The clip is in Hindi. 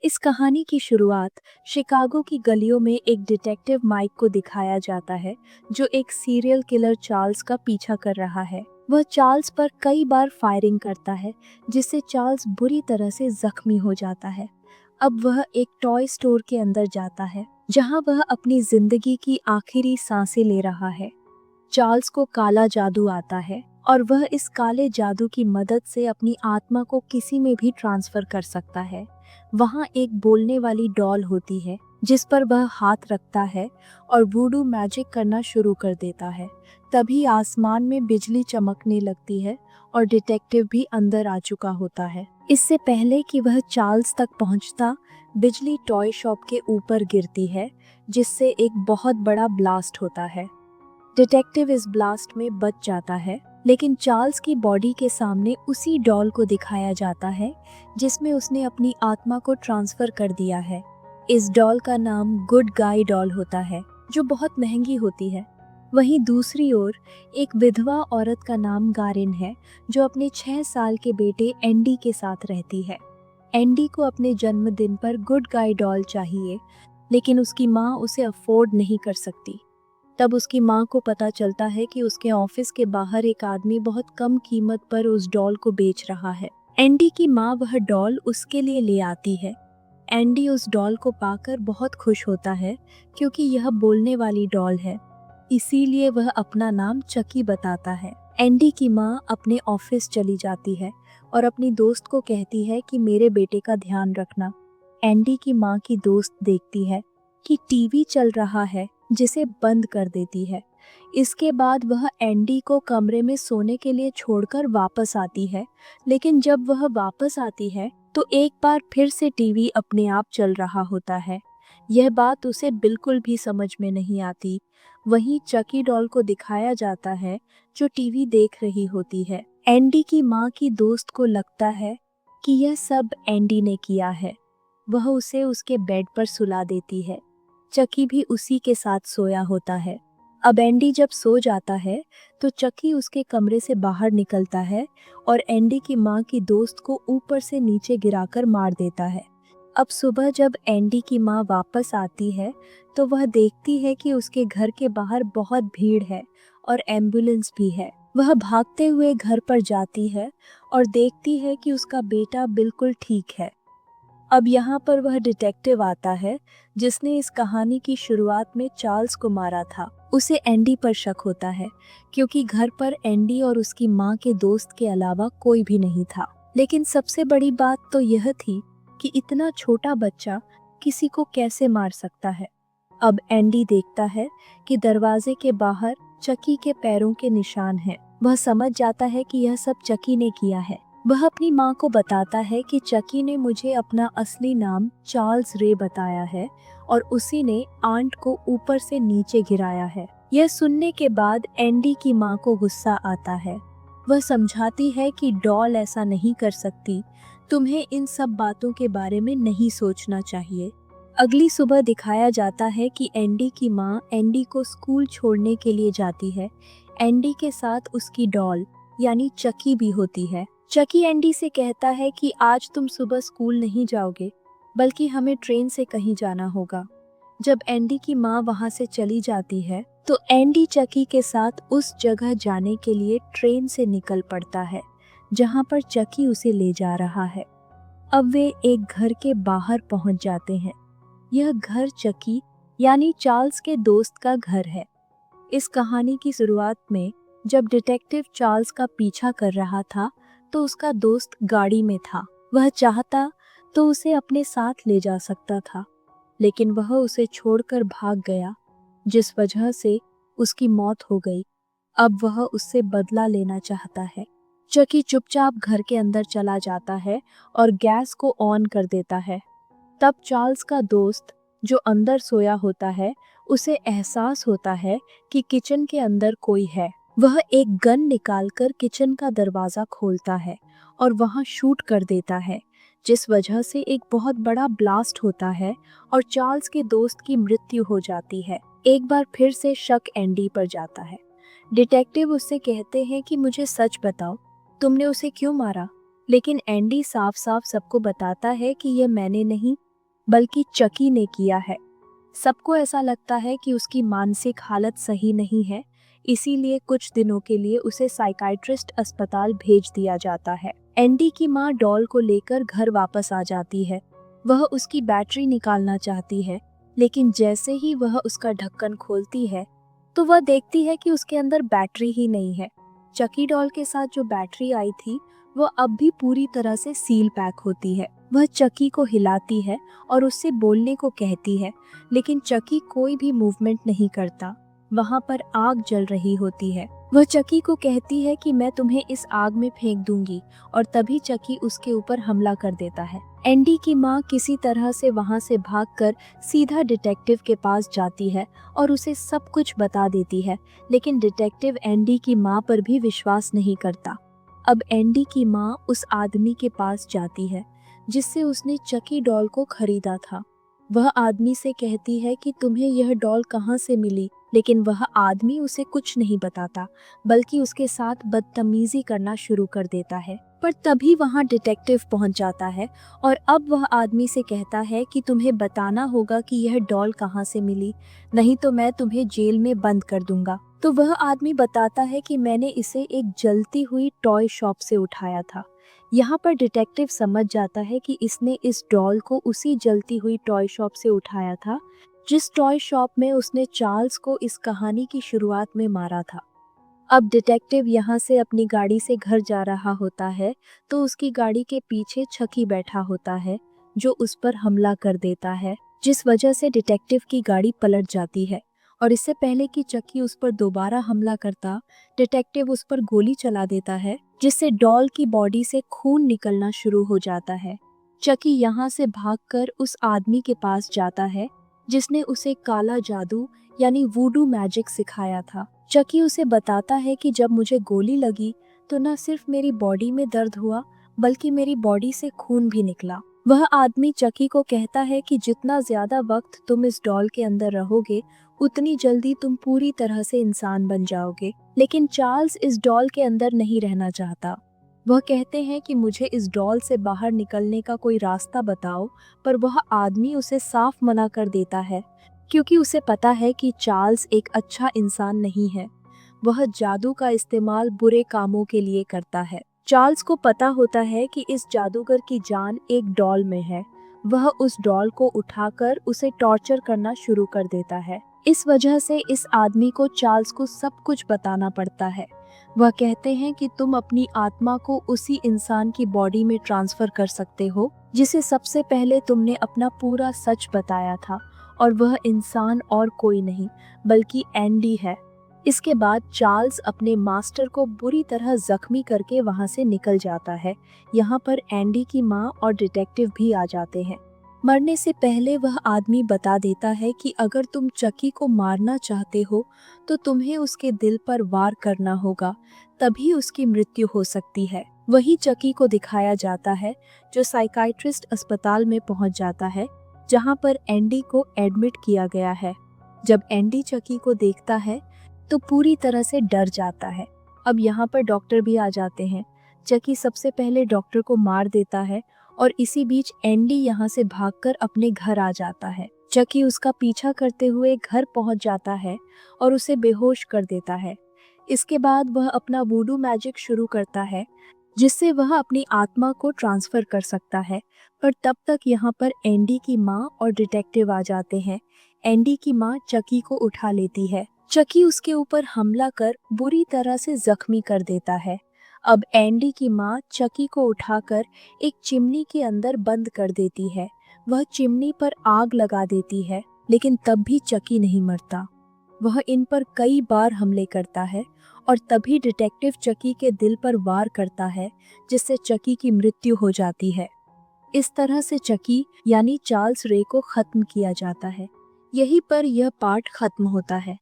इस कहानी की शुरुआत शिकागो की गलियों में एक डिटेक्टिव माइक को दिखाया जाता है जो एक सीरियल किलर चार्ल्स का पीछा कर रहा है। वह चार्ल्स पर कई बार फायरिंग करता है जिससे चार्ल्स बुरी तरह से जख्मी हो जाता है। अब वह एक टॉय स्टोर के अंदर जाता है जहां वह अपनी जिंदगी की आखिरी सांसें ले रहा है। चार्ल्स को काला जादू आता है और वह इस काले जादू की मदद से अपनी आत्मा को किसी में भी ट्रांसफर कर सकता है। वहाँ एक बोलने वाली डॉल होती है जिस पर वह हाथ रखता है और वूडू मैजिक करना शुरू कर देता है। तभी आसमान में बिजली चमकने लगती है और डिटेक्टिव भी अंदर आ चुका होता है। इससे पहले कि वह चार्ल्स तक पहुंचता, बिजली टॉय शॉप के ऊपर गिरती है जिससे एक बहुत बड़ा ब्लास्ट होता है। डिटेक्टिव इस ब्लास्ट में बच जाता है, लेकिन चार्ल्स की बॉडी के सामने उसी डॉल को दिखाया जाता है जिसमें उसने अपनी आत्मा को ट्रांसफर कर दिया है। इस डॉल का नाम गुड गाय डॉल होता है जो बहुत महंगी होती है। वहीं दूसरी ओर एक विधवा औरत का नाम गारिन है जो अपने 6 साल के बेटे एंडी के साथ रहती है। एंडी को अपने जन्मदिन पर गुड गाय डॉल चाहिए, लेकिन उसकी माँ उसे अफोर्ड नहीं कर सकती। तब उसकी माँ को पता चलता है कि उसके ऑफिस के बाहर एक आदमी बहुत कम कीमत पर उस डॉल को बेच रहा है। एंडी की माँ वह डॉल उसके लिए ले आती है। एंडी उस डॉल को पाकर बहुत खुश होता है क्योंकि यह बोलने वाली डॉल है, इसीलिए वह अपना नाम चकी बताता है। एंडी की माँ अपने ऑफिस चली जाती है और अपनी दोस्त को कहती है कि मेरे बेटे का ध्यान रखना। एंडी की माँ की दोस्त देखती है कि टीवी चल रहा है जिसे बंद कर देती है। इसके बाद वह एंडी को कमरे में सोने के लिए छोड़कर वापस आती है, लेकिन जब वह वापस आती है तो एक बार फिर से टीवी अपने आप चल रहा होता है। यह बात उसे बिल्कुल भी समझ में नहीं आती। वहीं चकी डॉल को दिखाया जाता है जो टीवी देख रही होती है। एंडी की माँ की दोस्त को लगता है कि यह सब एंडी ने किया है। वह उसे उसके बेड पर सुला देती है। चकी भी उसी के साथ सोया होता है। अब एंडी जब सो जाता है तो चकी उसके कमरे से बाहर निकलता है और एंडी की माँ की दोस्त को ऊपर से नीचे गिराकर मार देता है। अब सुबह जब एंडी की माँ वापस आती है तो वह देखती है कि उसके घर के बाहर बहुत भीड़ है और एम्बुलेंस भी है। वह भागते हुए घर पर जाती है और देखती है कि उसका बेटा बिल्कुल ठीक है। अब यहाँ पर वह डिटेक्टिव आता है जिसने इस कहानी की शुरुआत में चार्ल्स को मारा था। उसे एंडी पर शक होता है क्योंकि घर पर एंडी और उसकी माँ के दोस्त के अलावा कोई भी नहीं था। लेकिन सबसे बड़ी बात तो यह थी कि इतना छोटा बच्चा किसी को कैसे मार सकता है। अब एंडी देखता है कि दरवाजे के बाहर चकी के पैरों के निशान हैं। वह समझ जाता है कि यह सब चकी ने किया है। वह अपनी माँ को बताता है कि चकी ने मुझे अपना असली नाम चार्ल्स रे बताया है और उसी ने आंट को ऊपर से नीचे गिराया है। यह सुनने के बाद एंडी की माँ को गुस्सा आता है। वह समझाती है कि डॉल ऐसा नहीं कर सकती, तुम्हें इन सब बातों के बारे में नहीं सोचना चाहिए। अगली सुबह दिखाया जाता है कि एंडी की माँ एंडी को स्कूल छोड़ने के लिए जाती है। एंडी के साथ उसकी डॉल यानी चकी भी होती है। चकी एंडी से कहता है कि आज तुम सुबह स्कूल नहीं जाओगे, बल्कि हमें ट्रेन से कहीं जाना होगा। जब एंडी की माँ वहाँ से चली जाती है तो एंडी चकी के साथ उस जगह जाने के लिए ट्रेन से निकल पड़ता है जहाँ पर चकी उसे ले जा रहा है। अब वे एक घर के बाहर पहुँच जाते हैं। यह घर चकी यानी चार्ल्स के दोस्त का घर है। इस कहानी की शुरुआत में जब डिटेक्टिव चार्ल्स का पीछा कर रहा था तो उसका दोस्त गाड़ी में था। वह चाहता तो उसे अपने साथ ले जा सकता था, लेकिन वह उसे छोड़कर भाग गया, जिस वजह से उसकी मौत हो गई। अब वह उससे बदला लेना चाहता है। चकी चुपचाप घर के अंदर चला जाता है और गैस को ऑन कर देता है। तब चार्ल्स का दोस्त जो अंदर सोया होता है, उसे एहसास होता है कि किचन के अंदर कोई है। वह एक गन निकालकर किचन का दरवाजा खोलता है और वहां शूट कर देता है, जिस वजह से एक बहुत बड़ा ब्लास्ट होता है और चार्ल्स के दोस्त की मृत्यु हो जाती है। एक बार फिर से शक एंडी पर जाता है। डिटेक्टिव उससे कहते हैं कि मुझे सच बताओ, तुमने उसे क्यों मारा? लेकिन एंडी साफ साफ सबको बताता है कि यह मैंने नहीं, बल्कि चकी ने किया है। सबको ऐसा लगता है कि उसकी मानसिक हालत सही नहीं है, इसीलिए कुछ दिनों के लिए उसे साइकाइट्रिस्ट अस्पताल भेज दिया जाता है। एंडी की माँ डॉल को लेकर घर वापस आ जाती है। वह उसकी बैटरी निकालना चाहती है, लेकिन जैसे ही वह उसका ढक्कन खोलती है तो वह देखती है कि उसके अंदर बैटरी ही नहीं है। चकी डॉल के साथ जो बैटरी आई थी वह अब भी पूरी तरह से सील पैक होती है। वह चकी को हिलाती है और उससे बोलने को कहती है, लेकिन चकी कोई भी मूवमेंट नहीं करता। वहां पर आग जल रही होती है। वह चकी को कहती है कि मैं तुम्हें इस आग में फेंक दूंगी, और तभी चकी उसके ऊपर हमला कर देता है। एंडी की माँ किसी तरह से वहां से भागकर सीधा डिटेक्टिव के पास जाती है और उसे सब कुछ बता देती है, लेकिन डिटेक्टिव एंडी की माँ पर भी विश्वास नहीं करता। अब एंडी की माँ उस आदमी के पास जाती है जिससे उसने चकी डॉल को खरीदा था। वह आदमी से कहती है कि तुम्हें यह डॉल कहाँ से मिली, लेकिन वह आदमी उसे कुछ नहीं बताता, बल्कि उसके साथ बदतमीजी करना शुरू कर देता है। पर तभी वहां डिटेक्टिव पहुंच जाता है और अब वह आदमी से कहता है कि तुम्हें बताना होगा कि यह डॉल कहाँ से मिली, नहीं तो मैं तुम्हें जेल में बंद कर दूंगा। तो वह आदमी बताता है कि मैंने इसे एक जलती हुई टॉय शॉप से उठाया था। यहाँ पर डिटेक्टिव समझ जाता है कि इसने इस डॉल को उसी जलती हुई टॉय शॉप से उठाया था जिस टॉय शॉप में उसने चार्ल्स को इस कहानी की शुरुआत में मारा था। अब डिटेक्टिव यहाँ से अपनी गाड़ी से घर जा रहा होता है तो उसकी गाड़ी के पीछे चकी बैठा होता है जो उस पर हमला कर देता है, जिस वजह से डिटेक्टिव की गाड़ी पलट जाती है। और इससे पहले कि चकी उस पर दोबारा हमला करता, डिटेक्टिव उस पर गोली चला देता है, जिससे डॉल की बॉडी से खून निकलना शुरू हो जाता है। चकी यहाँ से भागकर उस आदमी के पास जाता है जिसने उसे काला जादू यानी वूडू मैजिक सिखाया था। चकी उसे बताता है कि जब मुझे गोली लगी तो न सिर्फ मेरी बॉडी में दर्द हुआ, बल्कि मेरी बॉडी से खून भी निकला। वह आदमी चकी को कहता है कि जितना ज्यादा वक्त तुम इस डॉल के अंदर रहोगे, उतनी जल्दी तुम पूरी तरह से इंसान बन जाओगे। लेकिन चार्ल्स इस डॉल के अंदर नहीं रहना चाहता। वह कहते हैं कि मुझे इस डॉल से बाहर निकलने का कोई रास्ता बताओ, पर वह आदमी उसे साफ मना कर देता है, क्योंकि उसे पता है कि चार्ल्स एक अच्छा इंसान नहीं है। वह जादू का इस्तेमाल बुरे कामों के लिए करता है। चार्ल्स को पता होता है कि इस जादूगर की जान एक डॉल में है। वह उस डॉल को उठाकर उसे टॉर्चर करना शुरू कर देता है। इस वजह से इस आदमी को चार्ल्स को सब कुछ बताना पड़ता है। वह कहते हैं कि तुम अपनी आत्मा को उसी इंसान की बॉडी में ट्रांसफर कर सकते हो जिसे सबसे पहले तुमने अपना पूरा सच बताया था, और वह इंसान और कोई नहीं बल्कि एंडी है। इसके बाद चार्ल्स अपने मास्टर को बुरी तरह जख्मी करके वहां से निकल जाता है। यहाँ पर एंडी की माँ और डिटेक्टिव भी आ जाते हैं। मरने से पहले वह आदमी बता देता है कि अगर तुम चकी को मारना चाहते हो तो तुम्हें उसके दिल पर वार करना होगा, तभी उसकी मृत्यु हो सकती है। वही चकी को दिखाया जाता है जो साइकाइट्रिस्ट अस्पताल में पहुंच जाता है, जहां पर एंडी को एडमिट किया गया है। जब एंडी चकी को देखता है तो पूरी तरह से डर जाता है। अब यहाँ पर डॉक्टर भी आ जाते हैं। चकी सबसे पहले डॉक्टर को मार देता है और इसी बीच एंडी यहाँ से भागकर अपने घर आ जाता है। चकी उसका पीछा करते हुए घर पहुंच जाता है और उसे बेहोश कर देता है। इसके बाद वह अपना वूडू मैजिक शुरू करता है, जिससे वह अपनी आत्मा को ट्रांसफर कर सकता है। पर तब तक यहाँ पर एंडी की माँ और डिटेक्टिव आ जाते हैं। एंडी की माँ चकी को उठा लेती है। चकी उसके ऊपर हमला कर बुरी तरह से जख्मी कर देता है। अब एंडी की माँ चकी को उठाकर एक चिमनी के अंदर बंद कर देती है। वह चिमनी पर आग लगा देती है, लेकिन तब भी चकी नहीं मरता। वह इन पर कई बार हमले करता है और तभी डिटेक्टिव चकी के दिल पर वार करता है, जिससे चकी की मृत्यु हो जाती है। इस तरह से चकी यानी चार्ल्स रे को खत्म किया जाता है। यहीं पर यह पार्ट खत्म होता है।